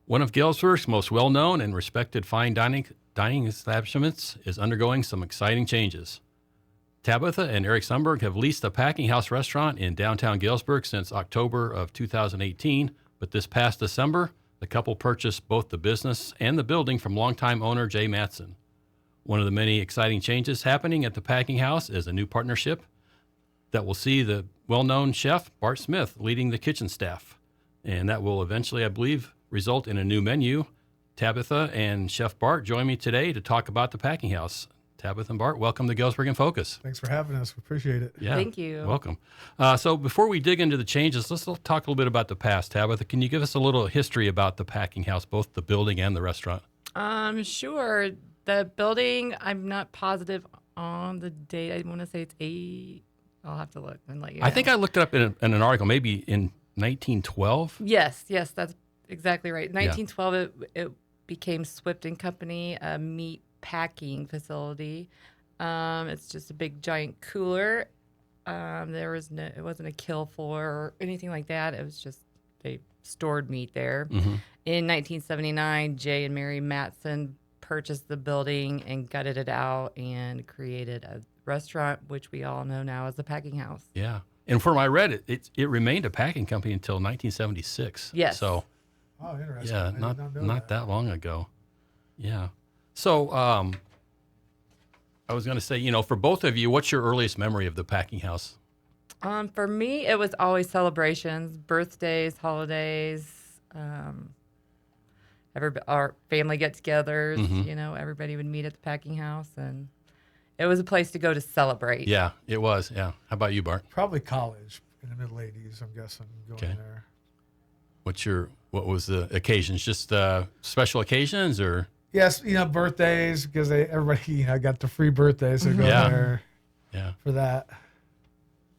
One of Galesburg's most well-known and respected fine dining establishments is undergoing some exciting changes. Tabitha and Eric Sundberg have leased a Packinghouse restaurant in downtown Galesburg since October of 2018, but this past December, the couple purchased both the business and the building from longtime owner Jay Matson. One of the many exciting changes happening at the Packinghouse is a new partnership that will see the well-known Chef Bart Smith leading the kitchen staff. And that will eventually, I believe, result in a new menu. Tabitha and Chef Bart join me today to talk about the Packinghouse. Tabitha and Bart, welcome to Galesburg In Focus. Thanks for having us. We appreciate it. Yeah, Thank you. Welcome. So before we dig into the changes, let's talk a little bit about the past. Tabitha, can you give us a little history about the Packinghouse, both the building and the restaurant? Sure. The building, I'm not positive on the date. I want to say it's 8. I'll have to look and let you know. I think I looked it up in an article, maybe in 1912. Yes, that's exactly right. 1912, it became Swift and Company, a meat packing facility. It's just a big giant cooler. It wasn't a kill floor or anything like that. It was just they stored meat there. Mm-hmm. In 1979, Jay and Mary Matson purchased the building and gutted it out and created a restaurant, which we all know now as the Packinghouse. Yeah. And from what I read, it remained a packing company until 1976. Yes. So, Oh, interesting. yeah, I did not know not that long ago. Yeah. So, I was going to say, for both of you, what's your earliest memory of the Packinghouse? For me, it was always celebrations, birthdays, holidays, our family get-togethers. Mm-hmm. Everybody would meet at the Packinghouse, and it was a place to go to celebrate. Yeah, it was. Yeah. How about you, Bart? Probably college in the middle 80s, I'm guessing, going Okay. there. What was the occasions? Just special occasions or? Yes, birthdays, because everybody, got the free birthdays, so go Yeah. there Yeah. for that.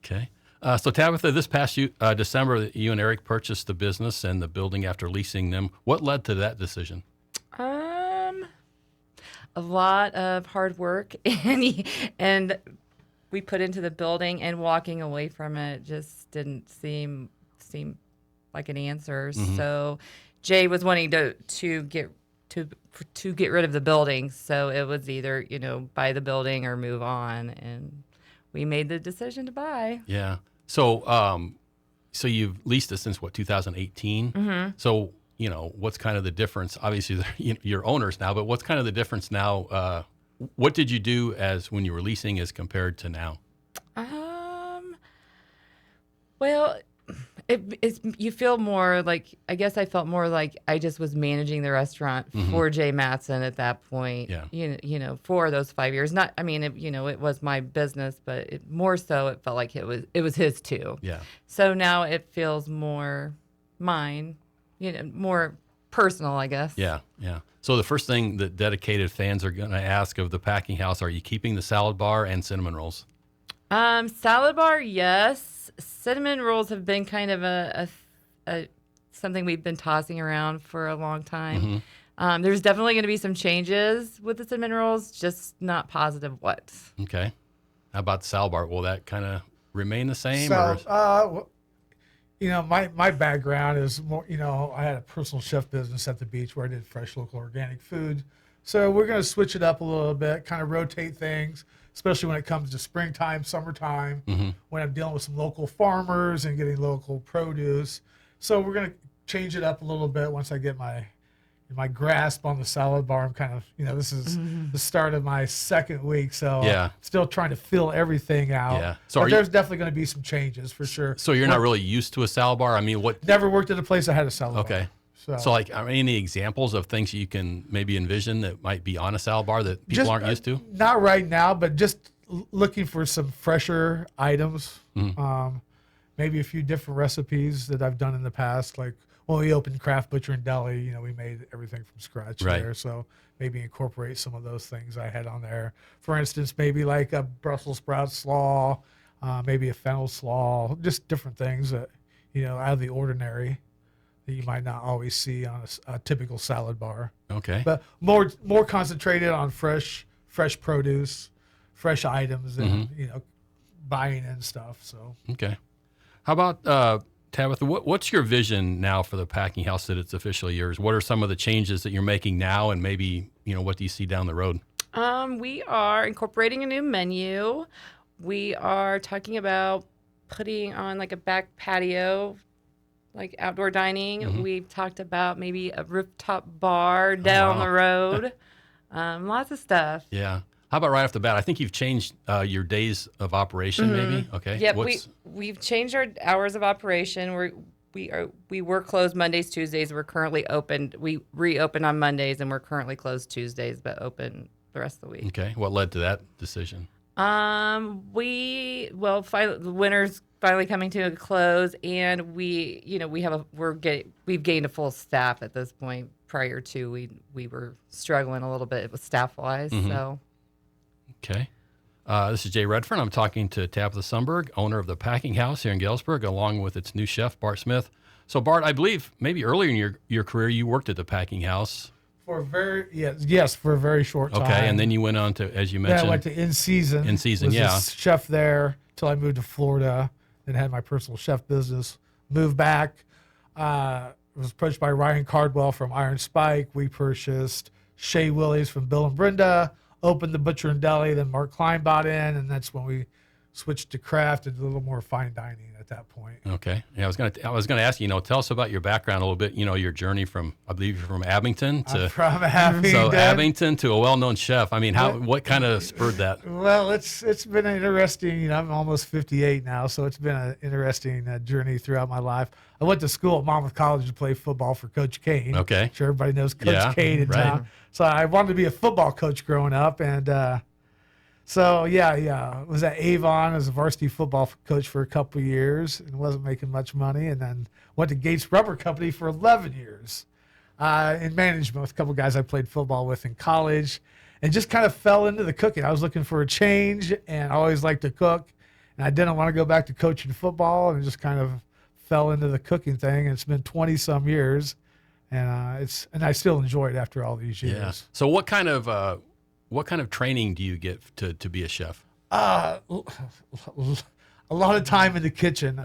Okay. So Tabitha, this past December, you and Eric purchased the business and the building after leasing them. What led to that decision? A lot of hard work, and we put into the building, and walking away from it just didn't seem like an answer. Mm-hmm. So Jay was wanting to get rid of the building, so it was either buy the building or move on, and we made the decision to buy. Yeah. So, so you've leased it since 2018. Mm-hmm. So, what's kind of the difference? Obviously, you're owners now, but what's kind of the difference now? What did you do as when you were leasing as compared to now? Well, you feel more like, I guess I felt more like I just was managing the restaurant for Jay Matson at that point. Yeah. For those 5 years. Not, I mean, it was my business, but more so it felt like it was his too. Yeah. So now it feels more mine, more personal, I guess. Yeah. Yeah. So the first thing that dedicated fans are going to ask of the Packinghouse, are you keeping the salad bar and cinnamon rolls? Salad bar, yes. Cinnamon rolls have been kind of a something we've been tossing around for a long time. Mm-hmm. There's definitely going to be some changes with the cinnamon rolls, just not positive what. Okay. How about the salad bar? Will that kind of remain the same? So, my background is more, I had a personal chef business at the beach where I did fresh, local, organic food. So we're going to switch it up a little bit, kind of rotate things, especially when it comes to springtime, summertime, when I'm dealing with some local farmers and getting local produce. So we're going to change it up a little bit once I get my grasp on the salad bar. I'm kind of, this is the start of my second week, so Yeah. still trying to fill everything out. Yeah. So But there's definitely going to be some changes for sure. So you're not really used to a salad bar? I mean, what? Never worked at a place that had a salad bar. Okay. So like, any examples of things you can maybe envision that might be on a salad bar that people aren't used to? Not right now, but just looking for some fresher items. Maybe a few different recipes that I've done in the past. Like when we opened Craft Butcher and Deli, we made everything from scratch Right. there. So maybe incorporate some of those things I had on there. For instance, maybe like a Brussels sprout slaw, maybe a fennel slaw, just different things that, out of the ordinary that you might not always see on a typical salad bar. Okay. But more concentrated on fresh produce, fresh items, and buying and stuff. So Okay. How about Tabitha, what's your vision now for the Packing House that it's officially yours? What are some of the changes that you're making now, and maybe, what do you see down the road? We are incorporating a new menu. We are talking about putting on like a back patio, like outdoor dining. Mm-hmm. We've talked about maybe a rooftop bar down wow. the road. Lots of stuff. Yeah. How about right off the bat? I think you've changed your days of operation, maybe. Okay. Yep, we've changed our hours of operation. We were closed Mondays, Tuesdays. We're currently open. We reopened on Mondays, and we're currently closed Tuesdays, but open the rest of the week. Okay. What led to that decision? The winter's finally coming to a close, and we've gained a full staff at this point. Prior to we were struggling a little bit with staff wise, so. Okay. This is Jay Redfern. I'm talking to Tabitha Sundberg, owner of the Packing House here in Galesburg, along with its new chef, Bart Smith. So, Bart, I believe maybe earlier in your career, you worked at the Packing House. For a very short time. Okay, and then you went on to, as you Then mentioned. I went to In Season. In Season, was yeah. a chef there till I moved to Florida and had my personal chef business. Moved back. Was approached by Ryan Cardwell from Iron Spike. We purchased Shea Willie's from Bill and Brenda. Opened the Butcher and Deli, then Mark Klein bought in, and that's when we switched to craft and a little more fine dining at that point. Okay. Yeah, I was gonna ask you, tell us about your background a little bit. Your journey from, I believe you're from Abington to. I'm from Abington. So Abington to a well-known chef. I mean, what kind of spurred that? Well, it's been an interesting. I'm almost 58 now, so it's been an interesting journey throughout my life. I went to school at Monmouth College to play football for Coach Kane. Okay. I'm sure everybody knows Coach Kane in town. So I wanted to be a football coach growing up, and was at Avon as a varsity football coach for a couple of years and wasn't making much money, and then went to Gates Rubber Company for 11 years in management with a couple of guys I played football with in college, and just kind of fell into the cooking. I was looking for a change, and I always liked to cook, and I didn't want to go back to coaching football, and just kind of fell into the cooking thing. And it's been 20-some years, and I still enjoy it after all these years. Yeah. So what kind of training do you get to be a chef? A lot of time in the kitchen.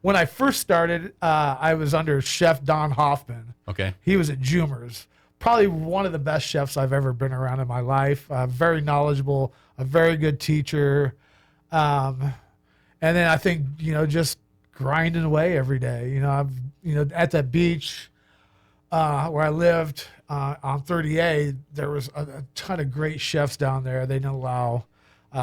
When I first started, I was under Chef Don Hoffman. Okay. He was at Jumer's. Probably one of the best chefs I've ever been around in my life. Very knowledgeable, a very good teacher. And then I think, just grinding away every day. At that beach where I lived on 30A, there was a ton of great chefs down there. They didn't allow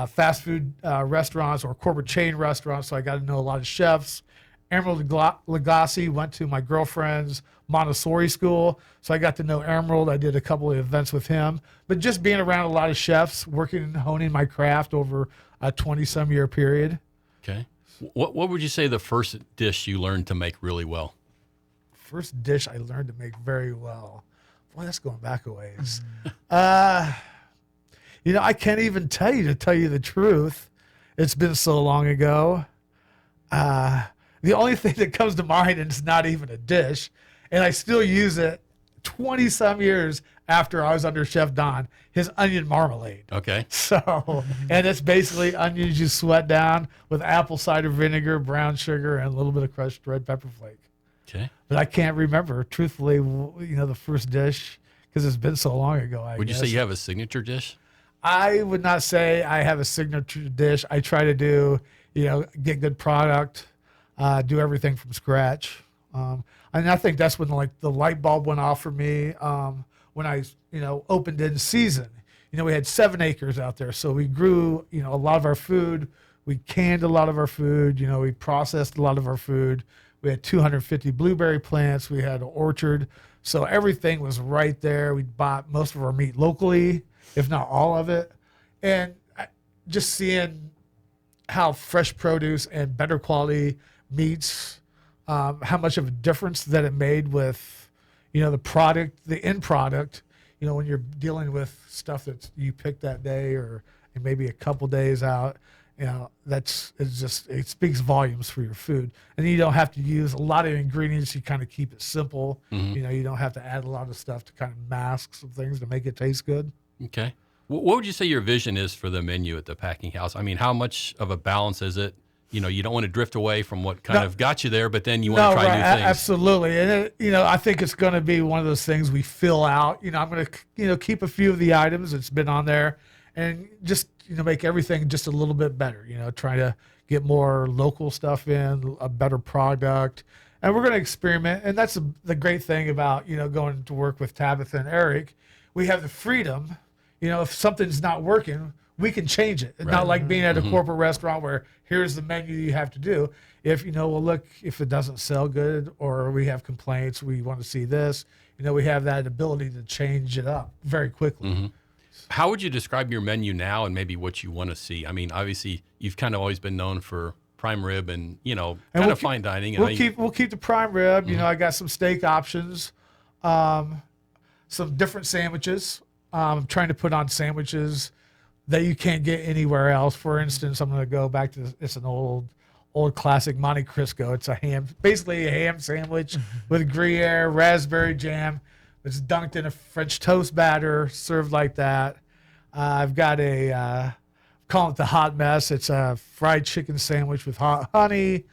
fast food restaurants or corporate chain restaurants, so I got to know a lot of chefs. Emerald Lagasse went to my girlfriend's Montessori school, so I got to know Emerald. I did a couple of events with him. But just being around a lot of chefs, working and honing my craft over a 20-some year period. Okay. What would you say the first dish you learned to make really well? First dish I learned to make very well. Boy, that's going back a ways. I can't even tell you, to tell you the truth. It's been so long ago. The only thing that comes to mind, and it's not even a dish, and I still use it 20-some years after I was under Chef Don, his onion marmalade. Okay. So, and it's basically onions you sweat down with apple cider vinegar, brown sugar, and a little bit of crushed red pepper flake. Okay. But I can't remember, truthfully, the first dish, because it's been so long ago, I guess. Would you say you have a signature dish? I would not say I have a signature dish. I try to do, get good product, do everything from scratch. And I think that's when the light bulb went off for me when I, opened In Season. We had 7 acres out there, so we grew, a lot of our food. We canned a lot of our food. We processed a lot of our food. We had 250 blueberry plants. We had an orchard. So everything was right there. We bought most of our meat locally, if not all of it. And just seeing how fresh produce and better quality meats, how much of a difference that it made with, the product, the end product, when you're dealing with stuff that you picked that day or maybe a couple days out. It speaks volumes for your food. And you don't have to use a lot of ingredients. You kind of keep it simple. Mm-hmm. You don't have to add a lot of stuff to kind of mask some things to make it taste good. Okay. What would you say your vision is for the menu at the Packing House? I mean, how much of a balance is it you don't want to drift away from what kind No. of got you there, but then you want to try new things. Absolutely. And I think it's going to be one of those things we fill out. I'm going to keep a few of the items that's been on there, and just make everything just a little bit better. Try to get more local stuff in, a better product, and we're going to experiment. And that's the great thing about going to work with Tabitha and Eric. We have the freedom. If something's not working, we can change it. It's not like being at a corporate restaurant where here's the menu you have to do. If look, if it doesn't sell good or we have complaints, we want to see this. We have that ability to change it up very quickly. How would you describe your menu now, and maybe what you want to see? I mean, obviously, you've kind of always been known for prime rib and kind of fine dining. We'll keep the prime rib. I got some steak options, some different sandwiches. I'm trying to put on sandwiches that you can't get anywhere else. For instance, I'm going to go back to it's an old classic Monte Cristo. It's basically a ham sandwich with Gruyere, raspberry jam. It's dunked in a French toast batter, served like that. I've got call it the hot mess. It's a fried chicken sandwich with hot honey,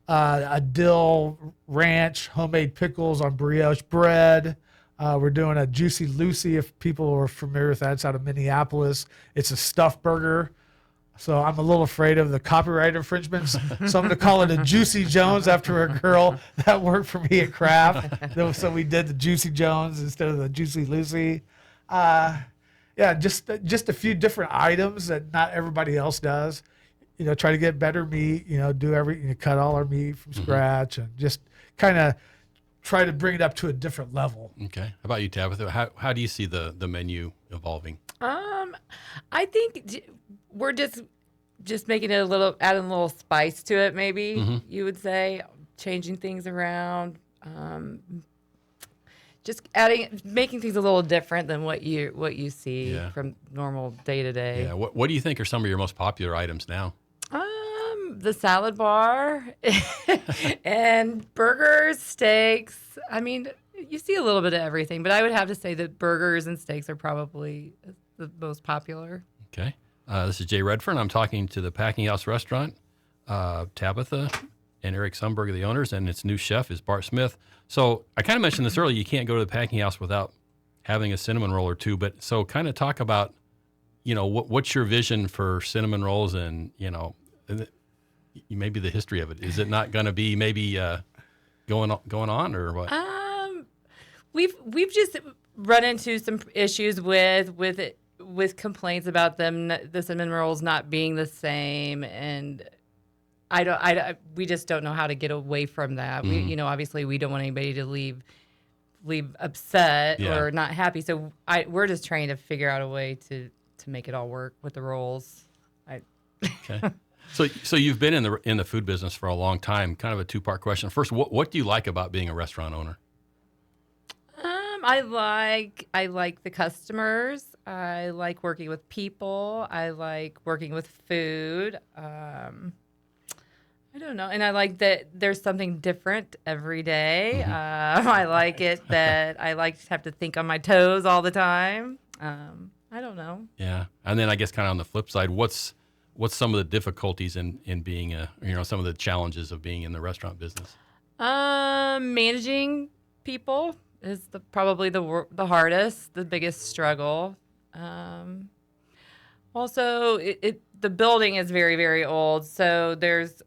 a dill ranch, homemade pickles on brioche bread. We're doing a Juicy Lucy, if people are familiar with that. It's out of Minneapolis. It's a stuffed burger. So I'm a little afraid of the copyright infringements. So I'm going to call it a Juicy Jones after a girl that worked for me at Kraft. So we did the Juicy Jones instead of the Juicy Lucy. Just a few different items that not everybody else does. Try to get better meat. Cut all our meat from scratch, and just kind of try to bring it up to a different level. Okay. How about you, Tabitha? How do you see the menu evolving? I think we're just making it adding a little spice to it. Maybe you would say, changing things around, just making things a little different than what you see from normal day to day. Yeah. What do you think are some of your most popular items now? The salad bar and burgers, steaks. I mean, you see a little bit of everything, but I would have to say that burgers and steaks are probably the most popular. Okay. This is Jay Redfern. I'm talking to the Packinghouse restaurant. Tabitha and Eric Sundberg are the owners, and its new chef is Bart Smith. So I kind of mentioned this earlier. You can't go to the Packinghouse without having a cinnamon roll or two. But so kind of talk about, what's your vision for cinnamon rolls, and maybe the history of it. Is it not going to be maybe going on or what? We've just run into some issues with complaints about the cinnamon rolls not being the same, and we just don't know how to get away from that. We obviously we don't want anybody to leave upset or not happy. So we're just trying to figure out a way to make it all work with the rolls. Okay. So you've been in the food business for a long time. Kind of a two-part question. First, what do you like about being a restaurant owner? I like the customers. I like working with people. I like working with food. I don't know, and I like that there's something different every day. I like it that I like to have to think on my toes all the time. I don't know. Yeah, and then I guess kind of on the flip side, what's some of the difficulties in being some of the challenges of being in the restaurant business? Managing people is probably the hardest, the biggest struggle. Also, the building is very, very old, so there's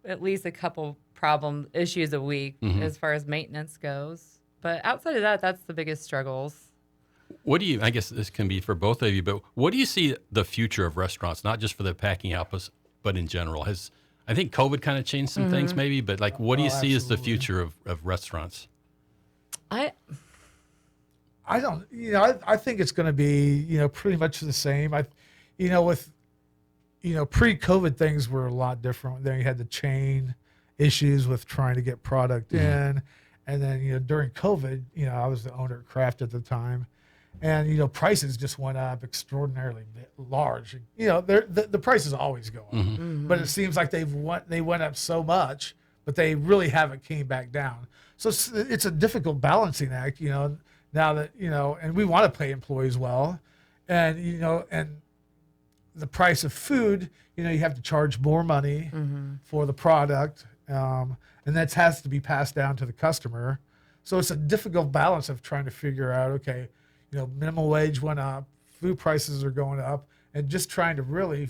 at least a couple issues a week as far as maintenance goes. But outside of that, that's the biggest struggles. I guess this can be for both of you, but what do you see the future of restaurants, not just for the Packinghouse, but in general? I think COVID kind of changed some things maybe, but what do you see as the future of restaurants? I don't, I think it's going to be, pretty much the same. With pre-COVID things were a lot different. Then you had the chain issues with trying to get product in. And then, during COVID, I was the owner at Kraft at the time. And, prices just went up extraordinarily large. The prices always go up. But it seems like they went up so much, but they really haven't came back down. So it's a difficult balancing act, now that, and we want to pay employees well. And, and the price of food, you have to charge more money for the product, and that has to be passed down to the customer. So it's a difficult balance of trying to figure out, okay, minimum wage went up, food prices are going up, and just trying to really,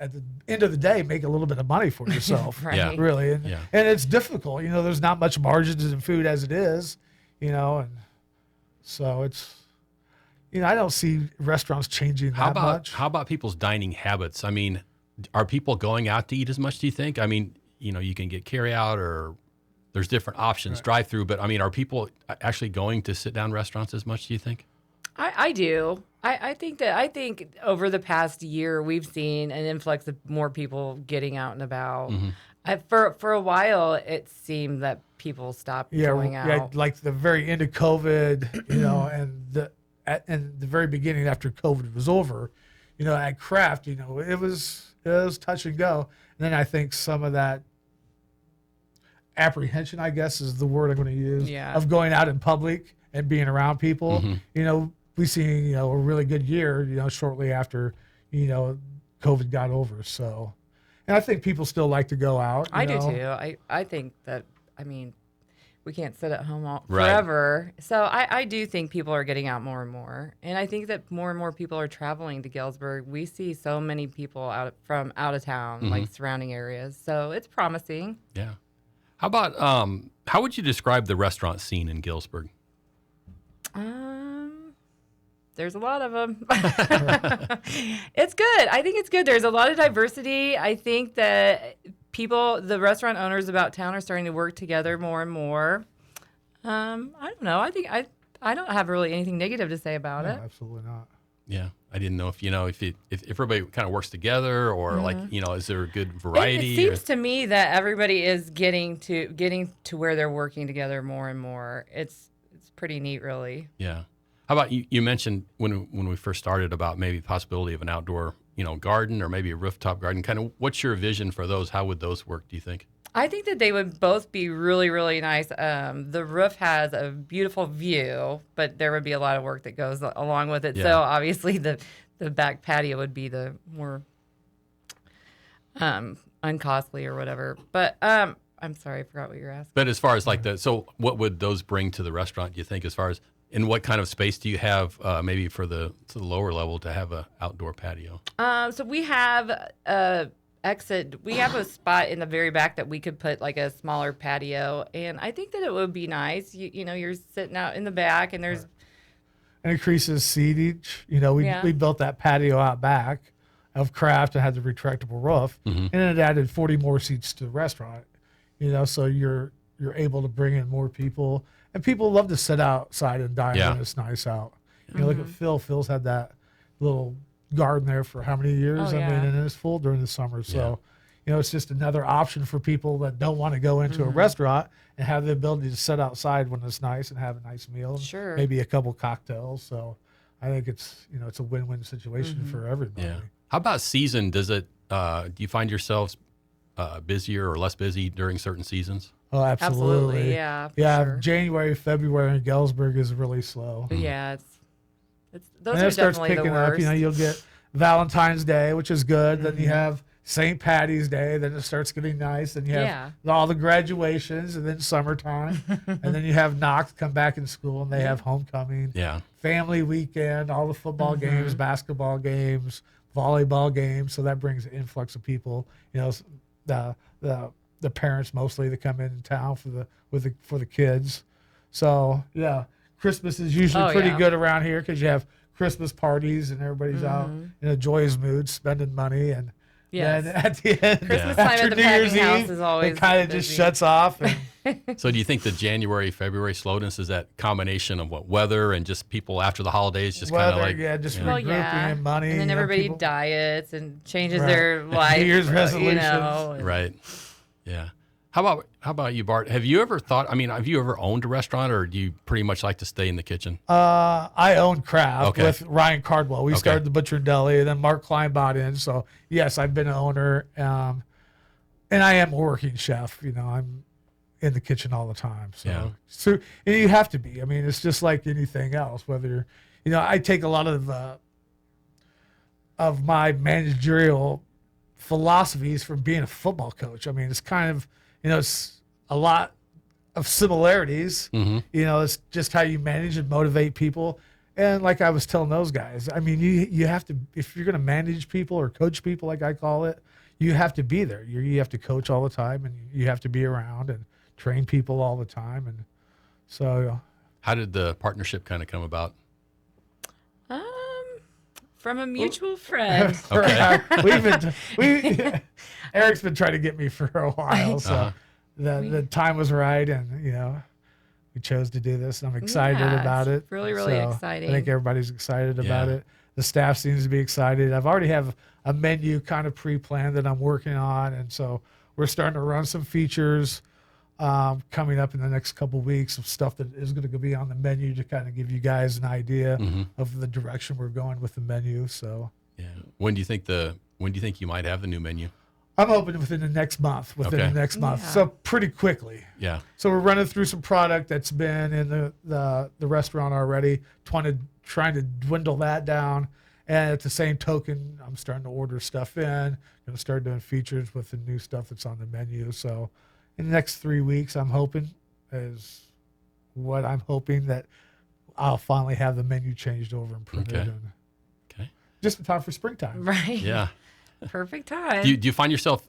at the end of the day, make a little bit of money for yourself. Right. Yeah. Really. And it's difficult. There's not much margins in food as it is, and so it's, I don't see restaurants changing that much. How about people's dining habits? I mean, are people going out to eat as much, do you think? I mean, you can get carry out or there's different options, drive through, but I mean, are people actually going to sit down restaurants as much, do you think? I do. I think over the past year we've seen an influx of more people getting out and about. For a while, it seemed that people stopped going out. Yeah, like the very end of COVID, and the very beginning after COVID was over, at Kraft, it was touch and go. And then I think some of that apprehension, I guess, is the word I'm going to use, of going out in public and being around people. We see, a really good year, shortly after, COVID got over. So, and I think people still like to go out. I do too. I think that, we can't sit at home forever. So I do think people are getting out more and more. And I think that more and more people are traveling to Galesburg. We see so many people from out of town, like surrounding areas. So it's promising. Yeah. How about, how would you describe the restaurant scene in Galesburg? There's a lot of them. It's good. I think it's good. There's a lot of diversity. I think that the restaurant owners about town are starting to work together more and more. I don't know. I think I don't have really anything negative to say about it. Absolutely not. Yeah. I didn't know if everybody kind of works together or is there a good variety? It seems to me that everybody is getting to where they're working together more and more. It's pretty neat, really. Yeah. How about you mentioned when we first started about maybe the possibility of an outdoor, garden or maybe a rooftop garden. Kind of what's your vision for those? How would those work, do you think? I think that they would both be really, really nice. The roof has a beautiful view, but there would be a lot of work that goes along with it. Yeah. So obviously the back patio would be the more uncostly or whatever. But I'm sorry, I forgot what you were asking. But as far as so what would those bring to the restaurant, do you think, as far as and what kind of space do you have maybe to the lower level to have an outdoor patio? So we have exit. We have a spot in the very back that we could put like a smaller patio, and I think that it would be nice. You're sitting out in the back, and there's and increases seatage. We built that patio out back of Kraft and had the retractable roof, and it added 40 more seats to the restaurant. So you're able to bring in more people. And people love to sit outside and dine when it's nice out. Look at Phil. Phil's had that little garden there for how many years? And it's full during the summer. So, it's just another option for people that don't want to go into a restaurant and have the ability to sit outside when it's nice and have a nice meal. Sure. Maybe a couple cocktails. So I think it's a win-win situation for everybody. Yeah. How about season? Does it? Do you find yourselves busier or less busy during certain seasons? Oh, absolutely. Yeah. Sure. January, February in Galesburg is really slow. Yeah, it's those and are it starts definitely picking the worst. up. You'll get Valentine's Day, which is good. Then you have St. Patty's Day. Then it starts getting nice. Then you have all the graduations, and then summertime, and then you have Knox come back in school, and they have homecoming. Yeah. Family weekend, all the football games, basketball games, volleyball games. So that brings an influx of people. The parents mostly that come in town for the kids. So yeah, Christmas is usually pretty good around here because you have Christmas parties and everybody's out in a joyous mood, spending money, and then at the end, Christmas time at the Packinghouse is always it kind of just shuts off. And so do you think the January, February slowness is that combination of weather and just people after the holidays just kind of just regrouping and money, and then everybody diets and changes their life, New Year's resolutions, right? Yeah. How about you, Bart? Have you ever thought? I mean, have you ever owned a restaurant, or do you pretty much like to stay in the kitchen? I own Kraft with Ryan Cardwell. We started the Butcher and Deli, and then Mark Klein bought in. So yes, I've been an owner, and I am a working chef. I'm in the kitchen all the time. So and you have to be. I mean, it's just like anything else. Whether I take a lot of of my managerial philosophies from being a football coach. I mean, it's kind of, it's a lot of similarities. Mm-hmm. It's just how you manage and motivate people. And like I was telling those guys, I mean, you have to, if you're going to manage people or coach people, like I call it, you have to be there. You have to coach all the time, and you have to be around and train people all the time. And so, how did the partnership kind of come about? From a mutual friend. Okay. Eric's been trying to get me for a while, so the time was right, and we chose to do this. And I'm excited about it. Really, really exciting. I think everybody's excited about it. The staff seems to be excited. I've already have a menu kind of pre-planned that I'm working on, and so we're starting to run some features coming up in the next couple of weeks of stuff that is going to be on the menu to kind of give you guys an idea of the direction we're going with the menu. So, when do you think you might have the new menu? I'm hoping within the next month. So pretty quickly. Yeah. So we're running through some product that's been in the restaurant already, trying to dwindle that down. And at the same token, I'm starting to order stuff in. Going to start doing features with the new stuff that's on the menu. So in the next 3 weeks, I'm hoping that I'll finally have the menu changed over and printed. Okay. Just in time for springtime. Right. Yeah. Perfect time. Do you find yourself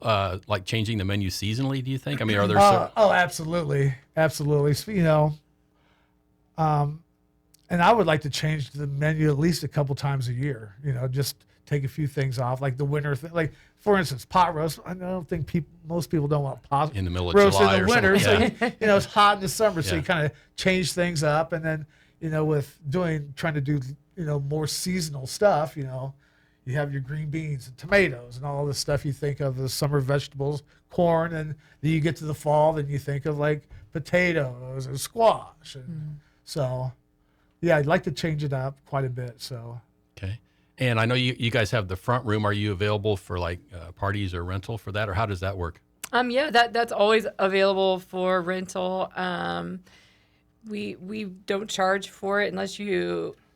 like changing the menu seasonally? Do you think? I mean, are there? Absolutely. So, and I would like to change the menu at least a couple times a year. Just take a few things off, like the winter thing. Like for instance, pot roast. I don't think most people don't want pot in the middle of roast July in the or winter. something. So it's hot in the summer, so you kind of change things up, and then with trying to do more seasonal stuff. You have your green beans and tomatoes and all this stuff you think of as summer vegetables, corn, and then you get to the fall, then you think of like potatoes and squash. And so, I'd like to change it up quite a bit. So. Okay. And I know you guys have the front room. Are you available for like parties or rental for that, or how does that work? Yeah, that's always available for rental. We don't charge for it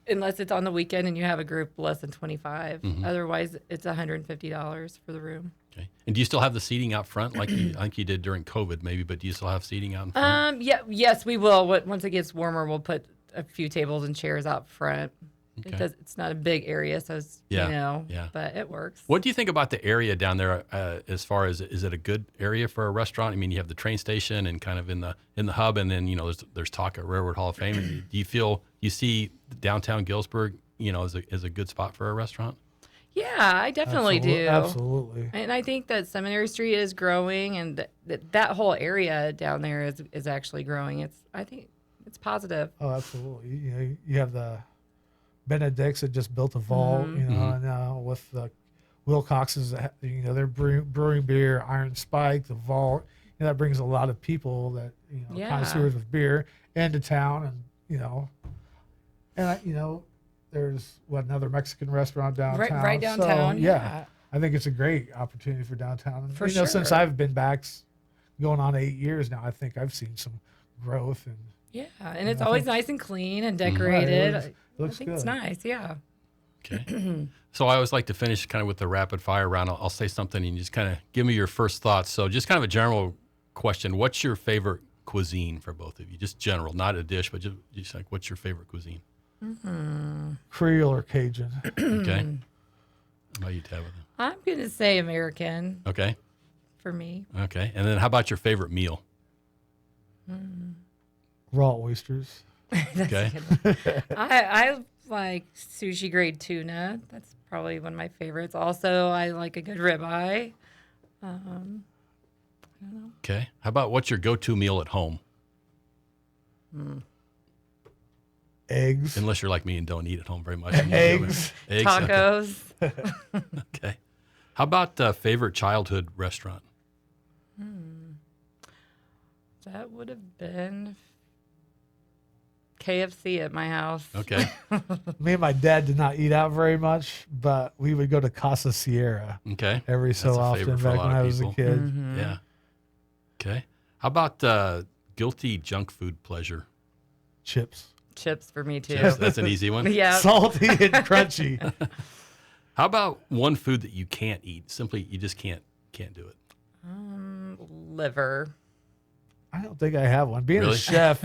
unless it's on the weekend and you have a group less than 25. Otherwise, it's $150 for the room. Okay. And do you still have the seating out front, like I think you did during COVID, maybe? But do you still have seating out in front? Yes, we will. Once it gets warmer, we'll put a few tables and chairs out front because it's not a big area, so but it works. What do you think about the area down there? As far as, is it a good area for a restaurant? I mean, you have the train station and kind of in the hub, and then there's talk at Railroad Hall of Fame. And do you see downtown Galesburg, as a good spot for a restaurant? Yeah, I definitely do. Absolutely. And I think that Seminary Street is growing, and that whole area down there is actually growing. I think it's positive. Oh, absolutely. You have the Benedict's that just built a vault, and with the Wilcox's, they're brewing beer, Iron Spike, the vault. That brings a lot of people that connoisseurs of beer into town, and there's another Mexican restaurant downtown. Right downtown. So, I think it's a great opportunity for downtown. And, for sure. Since I've been back, going on 8 years now, I think I've seen some growth and. Yeah, and it's always nice and clean and decorated. Right, looks I think good. it's nice, yeah. Okay. So I always like to finish kind of with the rapid fire round. I'll say something and you just kind of give me your first thoughts. So just kind of a general question. What's your favorite cuisine for both of you? Just general, not a dish, but just like, what's your favorite cuisine? Creole or Cajun. Okay. How about you, Tabitha? I'm going to say American. Okay. For me. Okay. And then how about your favorite meal? Raw oysters. Okay. I like sushi grade tuna. That's probably one of my favorites. Also, I like a good ribeye. I don't know. Okay. How about what's your go-to meal at home? Eggs. Unless you're like me and don't eat at home very much. Eggs. Eggs. Tacos. Okay. How about favorite childhood restaurant? That would have been KFC at my house. Okay. Me and my dad did not eat out very much, but we would go to Casa Sierra Okay. every so That's a often favorite for a back lot when of I was a people. kid. Yeah. Okay. How about guilty junk food pleasure? Chips. Chips for me too. Chips, that's an easy one. Yeah. Salty and crunchy. How about one food that you can't eat? Simply, you just can't do it. Liver. I don't think I have one. Being Really? a chef,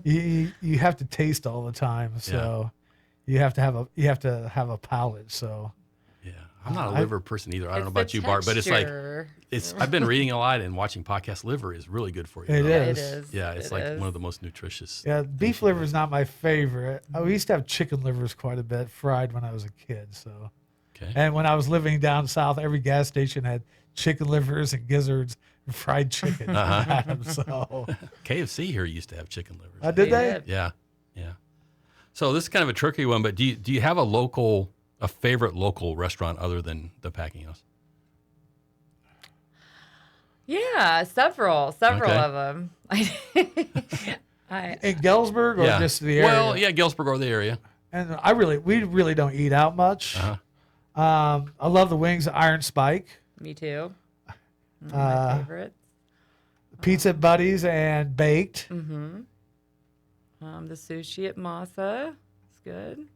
you have to taste all the time, so you have to have a palate. So Yeah, I'm not a liver person either. I don't know It's about the you, Bart, but texture. I've been reading a lot and watching podcasts. Liver is really good for you. It though. is. It is. Yeah, it's It like is. one of the most nutritious. yeah, beef liver is not my favorite. We used to have chicken livers quite a bit, fried when I was a kid. So, Okay. and when I was living down south, every gas station had chicken livers and gizzards and fried chicken. So, KFC here used to have chicken livers. did they? did. Yeah, yeah. So this is kind of a tricky one, but do you have a favorite local restaurant other than the Packinghouse? Yeah, several Okay. of them. In Galesburg or just the area? Well, yeah, Galesburg or the area. And we really don't eat out much. Uh-huh. I love the wings at Iron Spike, Me too. One of my favorites. Pizza Buddies, and Baked. The sushi at Masa is good.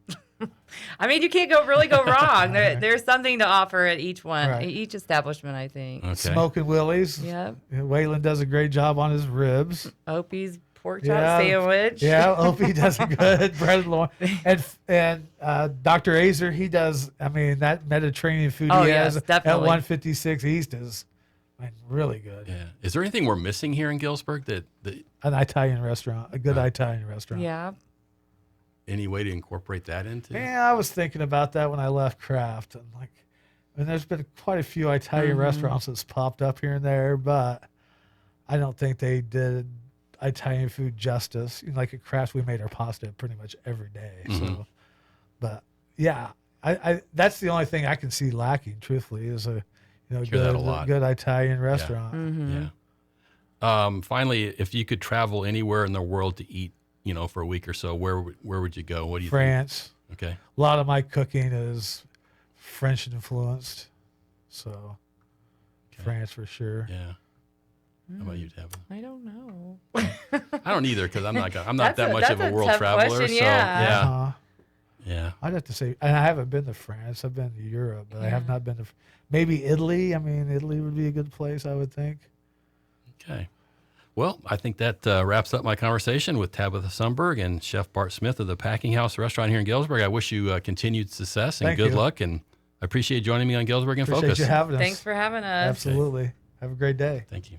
I mean, you can't really go wrong. There's something to offer at each one, Right. each establishment, I think. Okay. Smoking Willie's. Yep. Waylon does a great job on his ribs. Opie's pork chop sandwich. Yeah, Opie does a good breaded loin. And Dr. Azer, he does, I mean, that Mediterranean food Oh, he yes, has at definitely. 156 East is really good. Yeah. Is there anything we're missing here in Galesburg that An Italian restaurant, a good Italian restaurant. Yeah. any way to incorporate that into? Yeah, I was thinking about that when I left Kraft. And there's been quite a few Italian restaurants that's popped up here and there, but I don't think they did Italian food justice. Like at Kraft, we made our pasta pretty much every day. So, but yeah, I that's the only thing I can see lacking, truthfully, is a Hear that a lot. good Italian restaurant. Yeah. Finally, if you could travel anywhere in the world to eat, for a week or so, where would you go? What do you France. think? Okay. A lot of my cooking is French influenced, so France for sure. Yeah. How about you, Tabitha? I don't know. I don't either because I'm not That's that a- much of that's a a world tough traveler. question, So yeah. Uh-huh. yeah. I'd have to say, and I haven't been to France. I've been to Europe, but I have not been to maybe Italy. I mean, Italy would be a good place, I would think. Okay. Well, I think that wraps up my conversation with Tabitha Sundberg and Chef Bart Smith of the Packinghouse restaurant here in Galesburg. I wish you continued success and Thank good you. luck, and I appreciate you joining me on Galesburg In Appreciate Focus. you having us. Thanks for having us. Absolutely. Have a great day. Thank you.